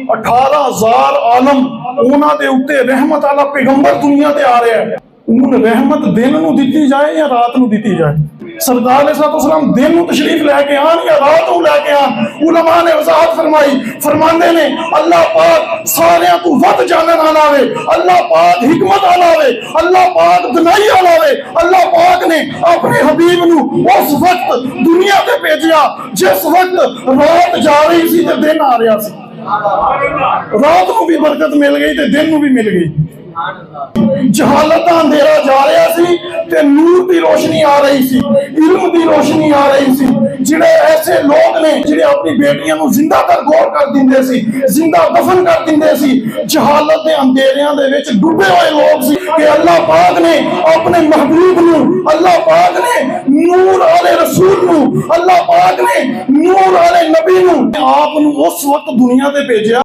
18,000 आलम उन्हां दे उत्ते रहमत वाला पैगंबर दुनिया ते आ रहा है। उन रहमत दिन नूं दिती जाए या रात नूं दिती जाए? सरदार अलैहिस्सलाम दिन नूं तशरीफ लैके आन या रात नूं लैके आन? उलमा ने वजाहत फरमाई, फरमांदे ने अल्लाह पाक सारियां तों वध जानन वाला वे, अल्लाह पाक हिकमत वाला वे, अल्लाह पाक दनाई वाला वे। अल्लाह पाक ने अपने हबीब नूं उस वक्त दुनिया ते भेजिया जिस वक्त रात जा रही सी ते दिन आ रहा सी। रात नूं भी बरकत मिल गई ते दिन नूं भी मिल गई। जहालत का अंधेरा जा रहा सी ते नूर की रोशनी आ रही सी, इल्म की रोशनी आ रही सी। जिहड़े ऐसे लोग ने जिहड़े अपनी बेटियां नूं जिंदा कर गौर कर दिंदे सी, जिंदा दफन कर दिंदे सी, जहालत के अंधेरियां दे विच डूबे हुए लोग सी कि अल्लाह पाक ने अपने महबूब नूं, अल्लाह पाक ने नूर वाले रसूल नूं, अल्लाह पाक ने नूर वाले नबी नूं आप नूं उस वक्त दुनिया ते भेजिया